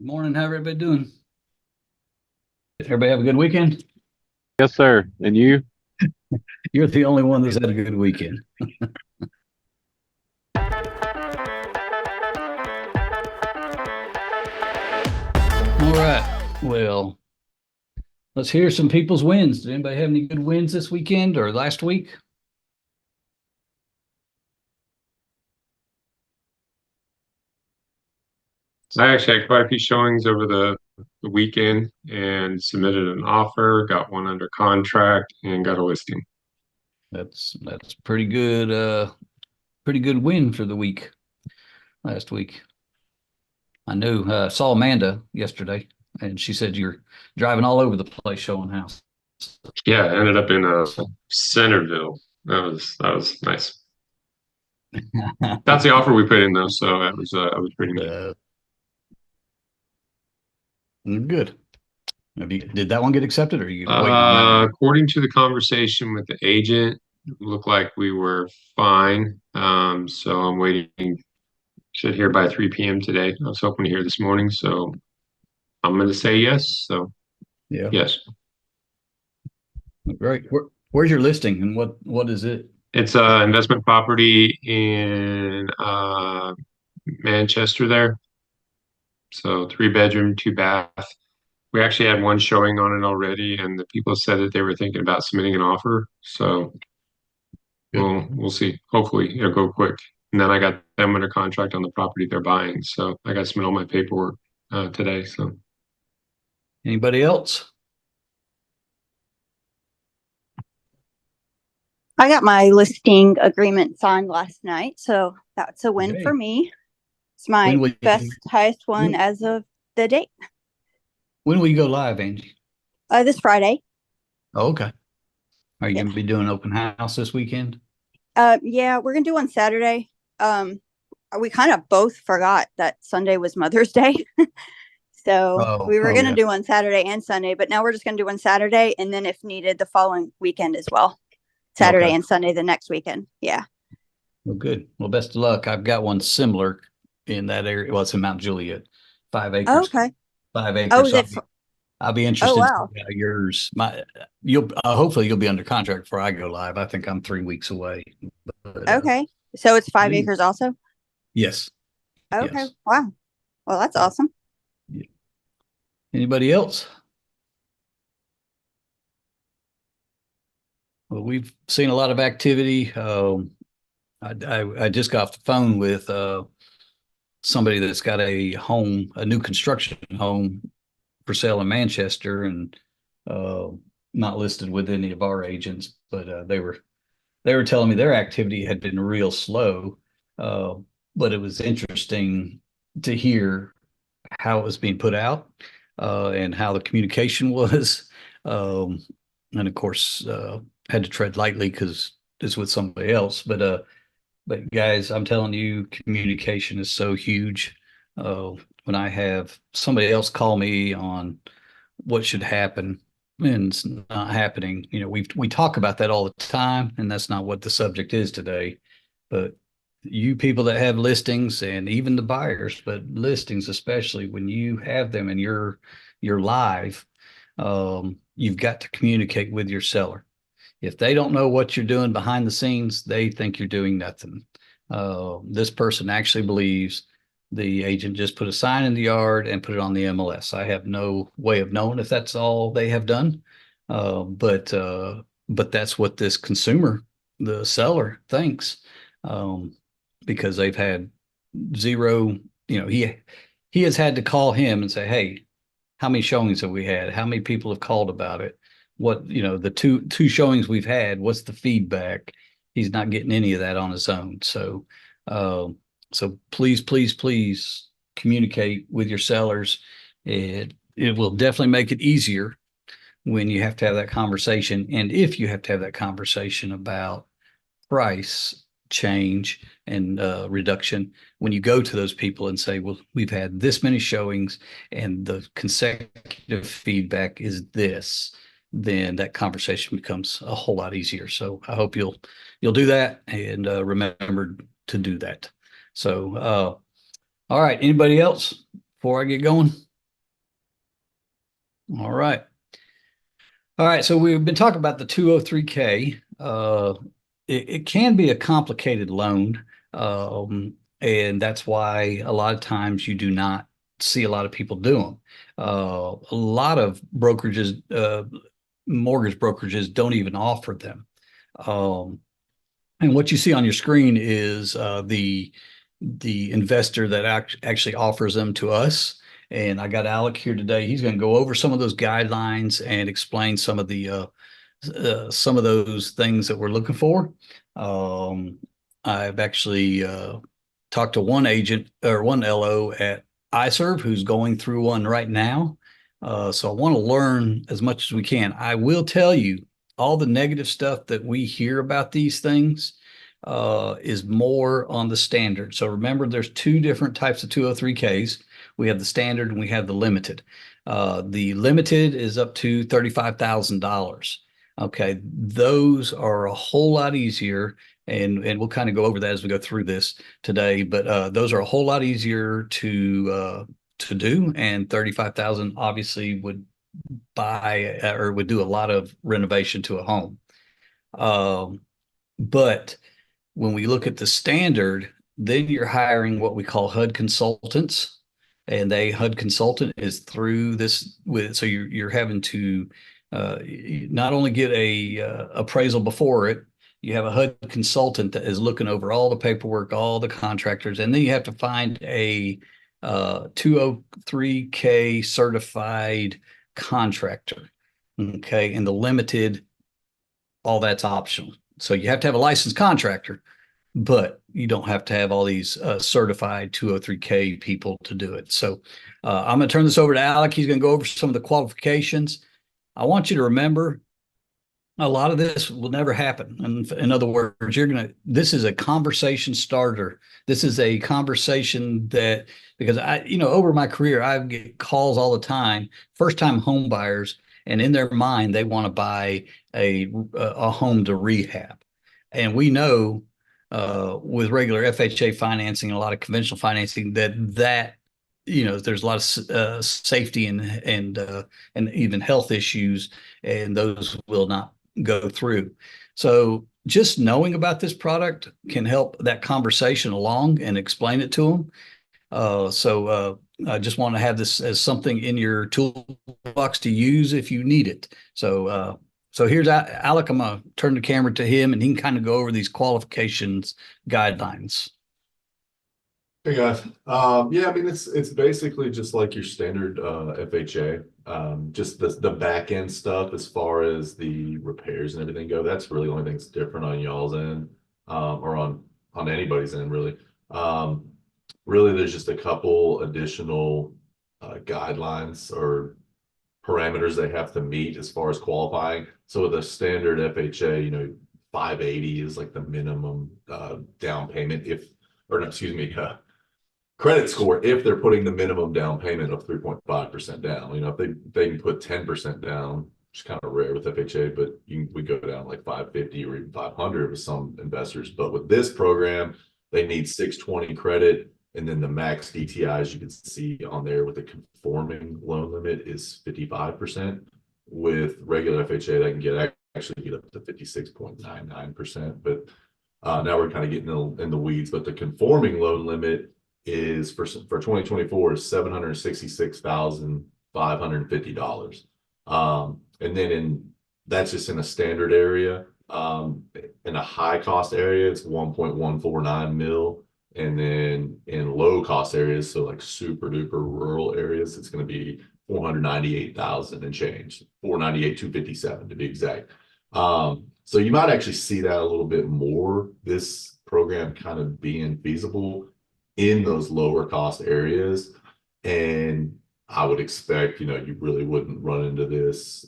Morning. How everybody doing? Everybody have a good weekend? Yes, sir. And you? You're the only one that's had a good weekend. All right. Well, let's hear some people's wins. Did anybody have any good wins this weekend or last week? I actually had quite a few showings over the weekend and submitted an offer, got one under contract, and got a listing. That's pretty good win for the week last week. I knew saw Amanda yesterday and she said you're driving all over the place showing house. Yeah, I ended up in Centerville. That was nice. That's the offer we put in though, so that was pretty neat. uh, good. Did that one get accepted or are you waiting on that one? According to the conversation with the agent, it looked like we were fine. So I'm waiting. Should hear by 3 p.m. today. I was hoping to hear this morning, so I'm going to say yes. So Yeah. yes. Great. Where's your listing and what is it? It's a investment property in Manchester there. So 3 bedroom, 2 bath. We actually had one showing on it already, and the people said that they were thinking about submitting an offer. So Good. we'll see. Hopefully it'll go quick. And then I got them under contract on the property they're buying. So I got to submit all my paperwork today. So Anybody else? I got my listing agreement signed last night, so that's a win for Okay. me. It's When my will best, you highest one when, as of the date. when will you go live, Angie? This Friday. Oh, okay. Are you Yeah. going to be doing open house this weekend? Yeah, we're gonna do one Saturday. Um, we kind of both forgot that Sunday was Mother's Day. So Oh, we were oh gonna yeah. do one Saturday and Sunday, but now we're just gonna do one Saturday and then if needed the following weekend as well. Saturday Okay. and Sunday the next weekend. Yeah. Well, good. Well, best of luck. I've got one similar in that area. Well, it's in Mount Juliet, 5 acres. Okay. Five Oh, acres. is So it? I'll be Oh, interested to wow. see how yours. You'll hopefully you'll be under contract before I go live. I think I'm 3 weeks away. But Okay. So it's 5 acres please. also. Yes. Okay. Yes. Wow. Well, that's awesome. Yeah. Anybody else? Well, we've seen a lot of activity. I just got off the phone with somebody that's got a home, a new construction home for sale in Manchester, and uh, not listed with any of our agents, but they were telling me their activity had been real slow. Uh, but it was interesting to hear how it was being put out and how the communication was. Um, and of course, had to tread lightly because it's with somebody else. But guys, I'm telling you, communication is so huge. Uh, when I have somebody else call me on what should happen and it's not happening, we talk about that all the time, and that's not what the subject is today. But you people that have listings and even the buyers, but listings especially when you have them and you're live, you've got to communicate with your seller. If they don't know what you're doing behind the scenes, they think you're doing nothing. This person actually believes the agent just put a sign in the yard and put it on the MLS. I have no way of knowing if that's all they have done, but that's what this consumer, the seller, thinks, um, because they've had zero. He has had to call him and say, "Hey, how many showings have we had? How many people have called about it? What, the two showings we've had, what's the feedback?" He's not getting any of that on his own. Uh, so please, please, please communicate with your sellers. It will definitely make it easier when you have to have that conversation. And if you have to have that conversation about price change and reduction, when you go to those people and say, well, we've had this many showings and the consecutive feedback is this, then that conversation becomes a whole lot easier. So I hope you'll do that and remember to do that. So all right, anybody else before I get going? All right. All right. So we've been talking about the 203K. It can be a complicated loan. And that's why a lot of times you do not see a lot of people do them. A lot of brokerages, mortgage brokerages don't even offer them. And what you see on your screen is the investor that actually offers them to us. And I got Alec here today. He's going to go over some of those guidelines and explain some of those things that we're looking for. I've actually talked to one agent or one LO at iServe who's going through one right now. So I want to learn as much as we can. I will tell you all the negative stuff that we hear about these things is more on the standard. So remember, there's two different types of 203Ks. We have the standard and we have the limited. The limited is up to $35,000. Okay, those are a whole lot easier, and we'll kind of go over that as we go through this today. But those are a whole lot easier to do, and 35,000 obviously would buy or would do a lot of renovation to a home. But when we look at the standard, then you're hiring what we call HUD consultants, and HUD consultant is through this with, so you're having to not only get a appraisal before it, you have a HUD consultant that is looking over all the paperwork, all the contractors, and then you have to find a 203K certified contractor. Okay, and the limited, all that's optional. So you have to have a licensed contractor, but you don't have to have all these certified 203K people to do it. So I'm going to turn this over to Alec. He's going to go over some of the qualifications. I want you to remember a lot of this will never happen. And in other words, this is a conversation starter. This is a conversation that, because over my career, I get calls all the time, first time home buyers, and in their mind, they want to buy a home to rehab. And we know with regular FHA financing and a lot of conventional financing that there's a lot of safety and even health issues, and those will not go through. So just knowing about this product can help that conversation along and explain it to them. I just want to have this as something in your toolbox to use if you need it. So here's Alec. I'm going to turn the camera to him, and he can kind of go over these qualifications guidelines. Hey guys, yeah, I mean it's basically just like your standard FHA. Just the back end stuff as far as the repairs and everything go. That's really the only thing that's different on y'all's end, or on anybody's end really. Really, there's just a couple additional guidelines or parameters they have to meet as far as qualifying. So with a standard FHA, 580 is like the minimum down payment credit score if they're putting the minimum down payment of 3.5% down. If they can put 10% down, which is kind of rare with FHA, but we go down like 550 or even 500 with some investors. But with this program, they need 620 credit, and then the max DTI, as you can see on there with the conforming loan limit, is 55%. With regular FHA, they can actually get up to 56.99%. But now we're kind of getting in the weeds. But the conforming loan limit is for 2024 is $766,550. And then that's just in a standard area. In a high cost area, it's 1.149 mil. And then in low cost areas, so like super duper rural areas, it's going to be 498,000 and change, 498,257 to be exact. So you might actually see that a little bit more, this program kind of being feasible in those lower cost areas. And I would expect, you really wouldn't run into this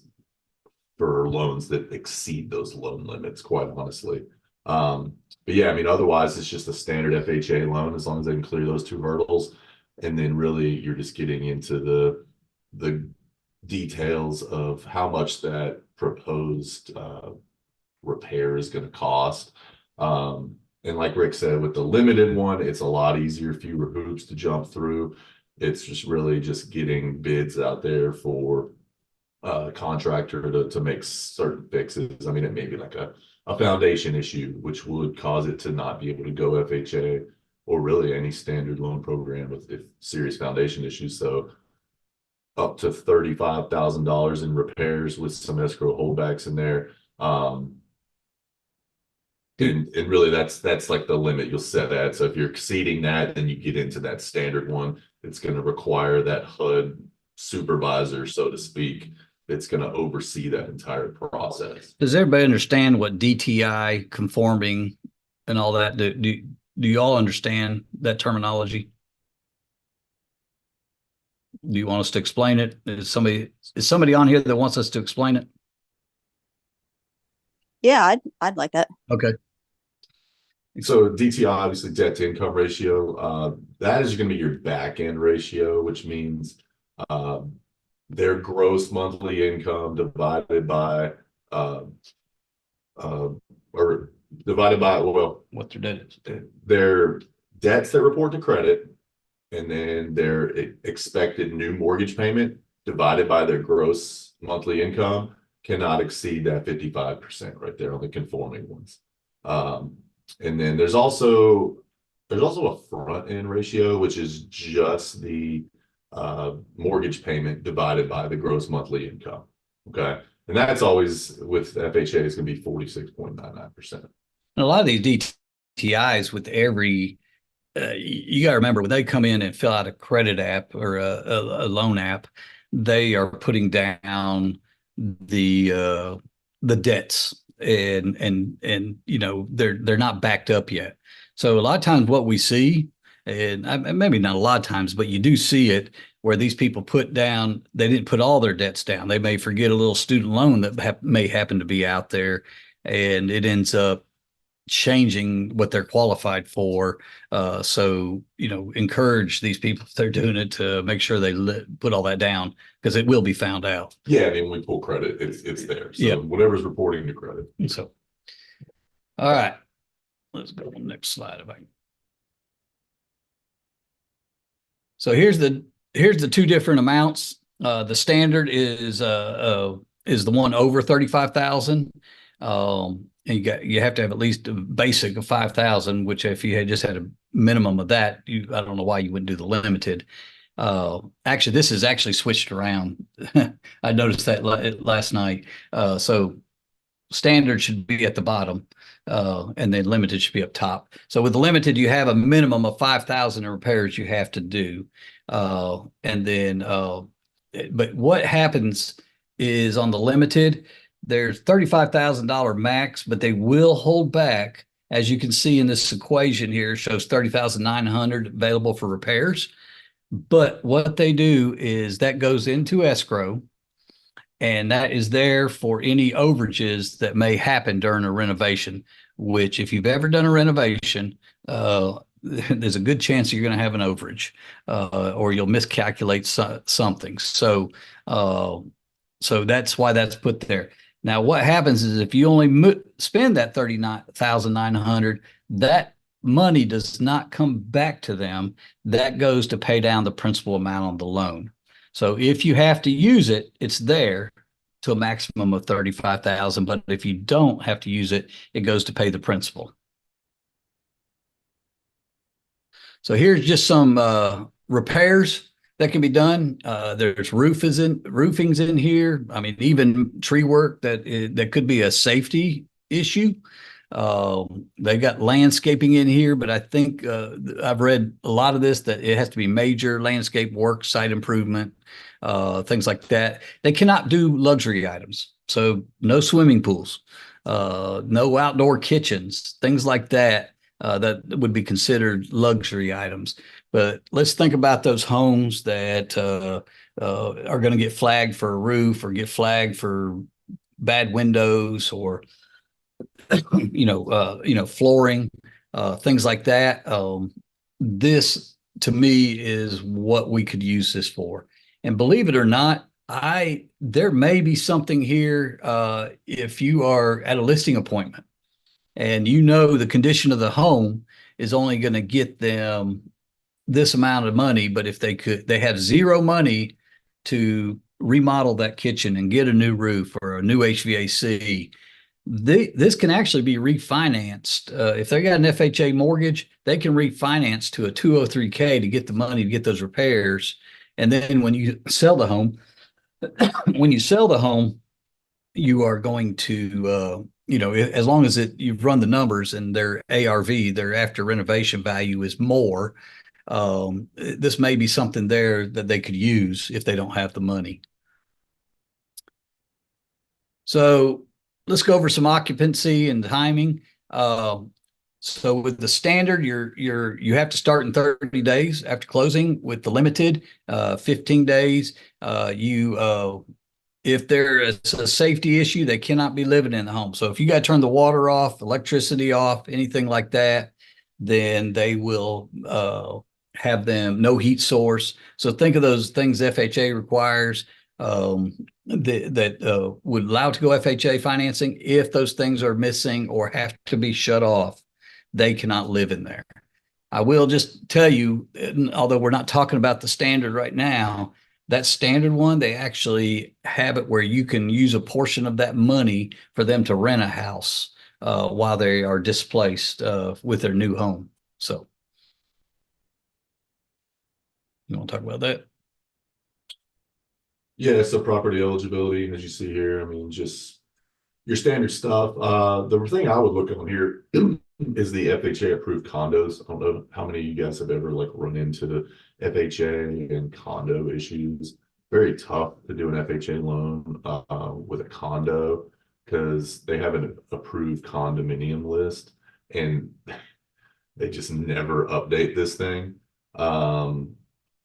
for loans that exceed those loan limits, quite honestly. But yeah, I mean, otherwise it's just a standard FHA loan as long as they can clear those two hurdles. And then really you're just getting into the details of how much that proposed repair is going to cost. And like Rick said, with the limited one, it's a lot easier, fewer hoops to jump through. It's just really just getting bids out there for contractor to make certain fixes. I mean, it may be like a foundation issue, which would cause it to not be able to go FHA or really any standard loan program with if serious foundation issues. So up to $35,000 in repairs with some escrow holdbacks in there. And really that's like the limit you'll set at. So if you're exceeding that, then you get into that standard one. It's going to require that HUD supervisor, so to speak, that's going to oversee that entire process. Does everybody understand what DTI conforming and all that? Do you all understand that terminology? Do you want us to explain it? Is somebody on here that wants us to explain it? Yeah, I'd like that. Okay. So DTI, obviously debt to income ratio, that is going to be your back end ratio, which means their gross monthly income divided by or divided by, well, What their debt is. their debts that report to credit, and then their expected new mortgage payment divided by their gross monthly income cannot exceed that 55% right there on the conforming ones. And then there's also a front end ratio, which is just the mortgage payment divided by the gross monthly income. Okay. And that's always with FHA is going to be 46.99%. A lot of these DTIs with every, you got to remember when they come in and fill out a credit app or a loan app, they are putting down the debts and you know they're not backed up yet. So a lot of times what we see, and maybe not a lot of times, but you do see it where these people put down, they didn't put all their debts down. They may forget a little student loan that may happen to be out there, and it ends up changing what they're qualified for. So, you know, encourage these people if they're doing it to make sure they put all that down because it will be found out. Yeah, I mean, when we pull credit, it's there. So yeah. Whatever's reporting to credit. So, all right, let's go on the next slide. If I can. So here's the two different amounts. The standard is the one over 35,000. And you have to have at least a basic of 5,000, which if you had just had a minimum of that, I don't know why you wouldn't do the limited. Actually, this is actually switched around. I noticed that last night. So standard should be at the bottom, and then limited should be up top. So with the limited, you have a minimum of 5,000 in repairs you have to do. And then, but what happens is on the limited, there's $35,000 max, but they will hold back. As you can see in this equation here, shows 30,900 available for repairs. But what they do is that goes into escrow, and that is there for any overages that may happen during a renovation, which if you've ever done a renovation, there's a good chance you're going to have an overage, or you'll miscalculate something. So that's why that's put there. Now, what happens is if you only spend that 39,900, that money does not come back to them. That goes to pay down the principal amount on the loan. So if you have to use it, it's there to a maximum of 35,000. But if you don't have to use it, it goes to pay the principal. So here's just some repairs that can be done. There's roofings in here. I mean, even tree work that could be a safety issue. They got landscaping in here, but I think I've read a lot of this that it has to be major landscape work, site improvement, things like that. They cannot do luxury items. So no swimming pools, no outdoor kitchens, things like that. That would be considered luxury items. But let's think about those homes that are going to get flagged for a roof or get flagged for bad windows or flooring, things like that. This to me is what we could use this for. And believe it or not, there may be something here if you are at a listing appointment and you know the condition of the home is only going to get them this amount of money, but if they have zero money to remodel that kitchen and get a new roof or a new HVAC, this can actually be refinanced. If they got an FHA mortgage, they can refinance to a 203K to get the money to get those repairs. And then when you sell the home, you are going to, as long as you've run the numbers and their ARV, their after renovation value is more, this may be something there that they could use if they don't have the money. So let's go over some occupancy and timing. So with the standard, you have to start in 30 days after closing. With the limited, 15 days. If there is a safety issue, they cannot be living in the home. So if you got to turn the water off, electricity off, anything like that, then they will have them no heat source. So think of those things FHA requires that would allow to go FHA financing. If those things are missing or have to be shut off, they cannot live in there. I will just tell you, although we're not talking about the standard right now, that standard one, they actually have it where you can use a portion of that money for them to rent a house while they are displaced with their new home. So you want to talk about that? Yeah, so property eligibility, as you see here, I mean, just your standard stuff. The thing I would look on here is the FHA approved condos. I don't know how many of you guys have ever like run into the FHA and condo issues. Very tough to do an FHA loan with a condo because they have an approved condominium list and they just never update this thing.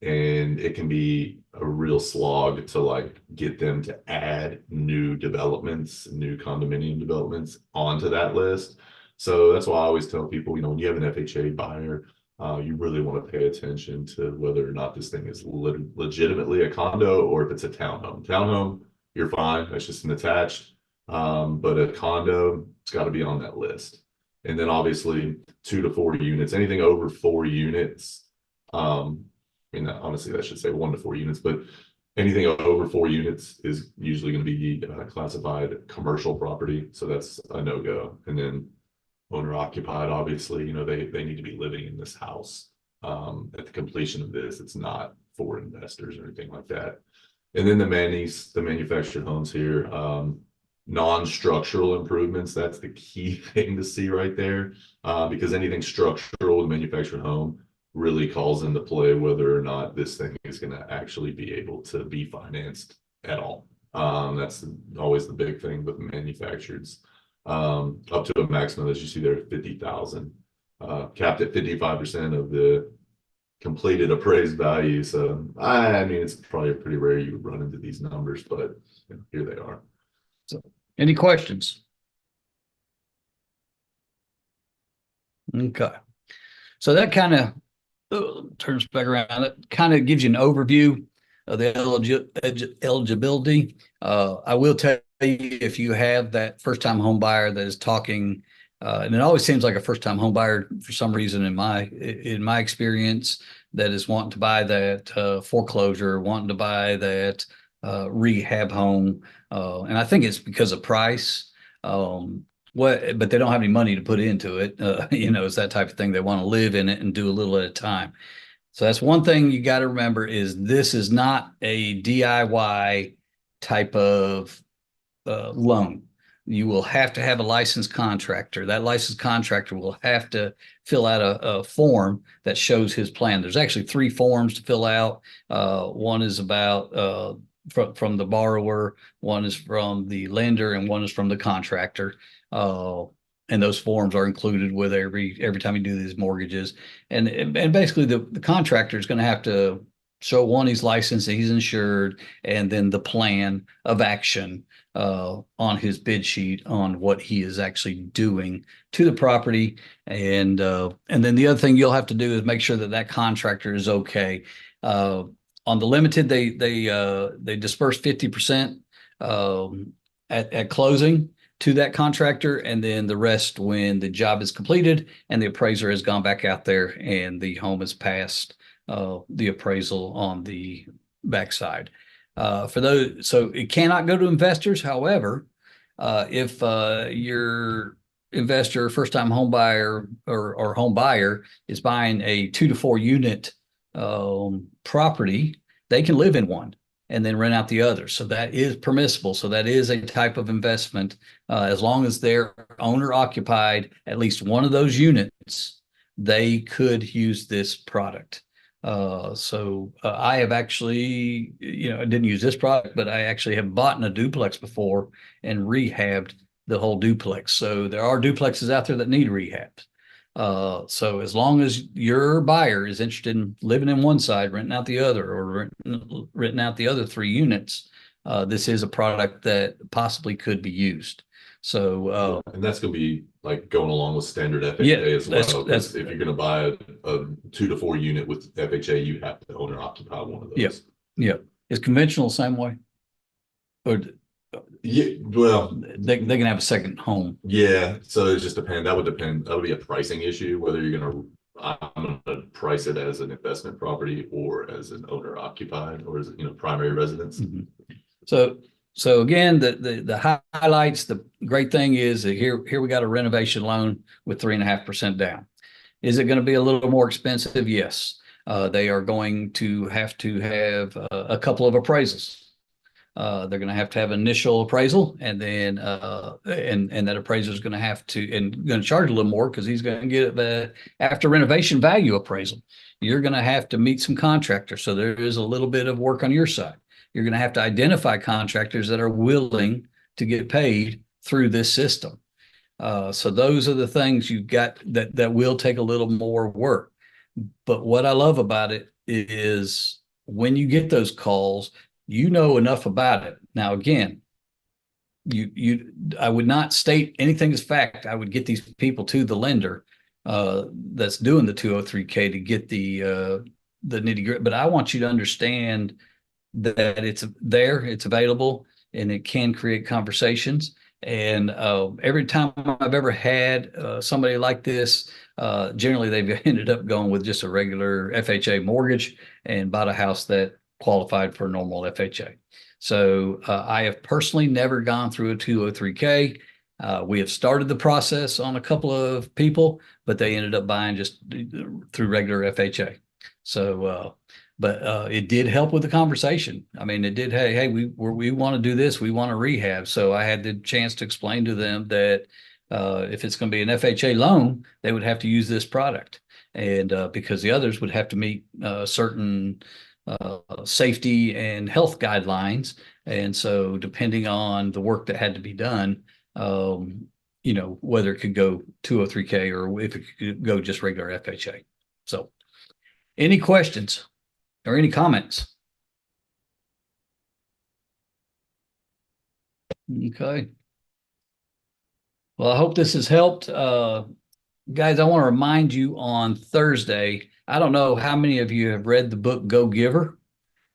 And it can be a real slog to like get them to add new developments, new condominium developments onto that list. So that's why I always tell people, when you have an FHA buyer, you really want to pay attention to whether or not this thing is legitimately a condo or if it's a townhome. Townhome, you're fine. That's just an attached. But a condo, it's got to be on that list. And then obviously 2 to 4 units, anything over 4 units. Honestly, that should say 1 to 4 units, but anything over 4 units is usually going to be classified commercial property. So that's a no-go. And then owner occupied, obviously, they need to be living in this house at the completion of this. It's not for investors or anything like that. And then the manufactured homes here, non-structural improvements, that's the key thing to see right there, because anything structural with a manufactured home really calls into play whether or not this thing is going to actually be able to be financed at all. That's always the big thing with manufactureds. Up to a maximum, as you see there, 50,000, capped at 55% of the completed appraised value. So I mean, it's probably pretty rare you would run into these numbers, but here they are. So, any questions? Okay, so that kind of turns back around. It kind of gives you an overview of the eligibility. I will tell you, if you have that first-time home buyer that is talking, and it always seems like a first-time home buyer for some reason in my experience, that is wanting to buy that foreclosure, wanting to buy that rehab home, and I think it's because of price. But they don't have any money to put into it. It's that type of thing. They want to live in it and do a little at a time. So that's one thing you got to remember is this is not a DIY type of loan. You will have to have a licensed contractor. That licensed contractor will have to fill out a form that shows his plan. There's actually 3 forms to fill out. One is about from the borrower, one is from the lender, and one is from the contractor. And those forms are included with every time you do these mortgages. And basically the contractor is going to have to show, one, he's licensed, he's insured, and then the plan of action on his bid sheet on what he is actually doing to the property. And then the other thing you'll have to do is make sure that contractor is okay. On the limited, they disperse 50% at closing to that contractor, and then the rest when the job is completed and the appraiser has gone back out there and the home has passed the appraisal on the backside. For those, so it cannot go to investors. However, if your investor, first-time home buyer or home buyer is buying a 2 to 4 unit property, they can live in one and then rent out the other. So that is permissible. So that is a type of investment, as long as they're owner occupied, at least one of those units, they could use this product. I have actually, I didn't use this product, but I actually have bought in a duplex before and rehabbed the whole duplex. So there are duplexes out there that need rehab. So as long as your buyer is interested in living in one side, renting out the other, or renting out the other 3 units, this is a product that possibly could be used. So, and that's going to be like going along with standard FHA as well. That's if you're going to buy a 2 to 4 unit with FHA, you have to own or occupy one of those. Yeah. Is conventional the same way? Or yeah, well, they can have a second home. Yeah, so it just depends. That would depend. That would be a pricing issue, whether you're I'm gonna price it as an investment property or as an owner occupied or as primary residence. Mm-hmm. So again, the highlights, the great thing is that here we got a renovation loan with 3.5% down. Is it going to be a little more expensive? Yes. They are going to have a couple of appraisals. They're going to have initial appraisal, and then and that appraiser is going to charge a little more because he's going to get the after renovation value appraisal. You're going to have to meet some contractors, so there is a little bit of work on your side. You're going to have to identify contractors that are willing to get paid through this system. So those are the things you've got that will take a little more work. But what I love about it is when you get those calls, you know enough about it. Now, again, I would not state anything as fact. I would get these people to the lender that's doing the 203K to get the nitty gritty. But I want you to understand that it's there, it's available, and it can create conversations. And every time I've ever had somebody like this, generally they've ended up going with just a regular FHA mortgage and bought a house that qualified for normal FHA. So I have personally never gone through a 203K. We have started the process on a couple of people, but they ended up buying just through regular FHA. So, but it did help with the conversation. I mean, it did. Hey, we want to do this. We want to rehab. So I had the chance to explain to them that if it's going to be an FHA loan, they would have to use this product, and because the others would have to meet certain safety and health guidelines. And so depending on the work that had to be done, whether it could go 203K or if it could go just regular FHA. So any questions or any comments? Okay. Well, I hope this has helped. Guys, I want to remind you on Thursday, I don't know how many of you have read the book Go Giver,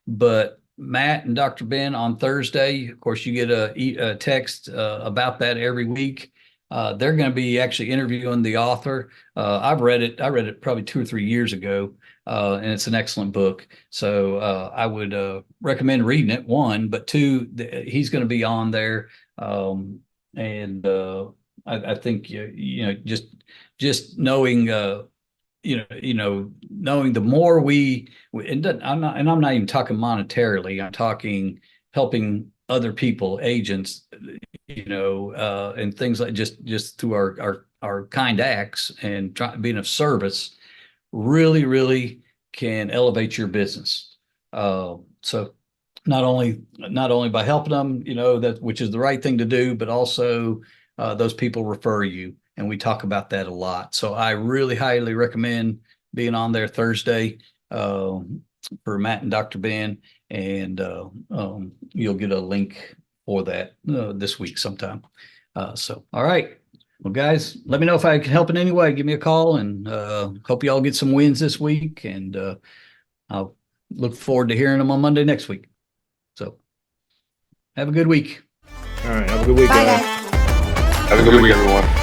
but Matt and Dr. Ben on Thursday, of course, you get a text about that every week. They're going to be actually interviewing the author. I've read it. I read it probably 2 or 3 years ago, and it's an excellent book. So I would recommend reading it, 1, but 2, he's going to be on there. And I think, just knowing, knowing the more I'm not even talking monetarily, I'm talking helping other people, agents, and things like just through our kind acts and being of service, really, really can elevate your business. So not only by helping them, which is the right thing to do, but also those people refer you. And we talk about that a lot. So I really highly recommend being on there Thursday for Matt and Dr. Ben. And you'll get a link for that this week sometime. So, all right. Well, guys, let me know if I can help in any way. Give me a call, and hope you all get some wins this week. And I'll look forward to hearing them on Monday next week. So have a good week. All right. Have a good week, Bye, guys. guys. Have a good week, everyone.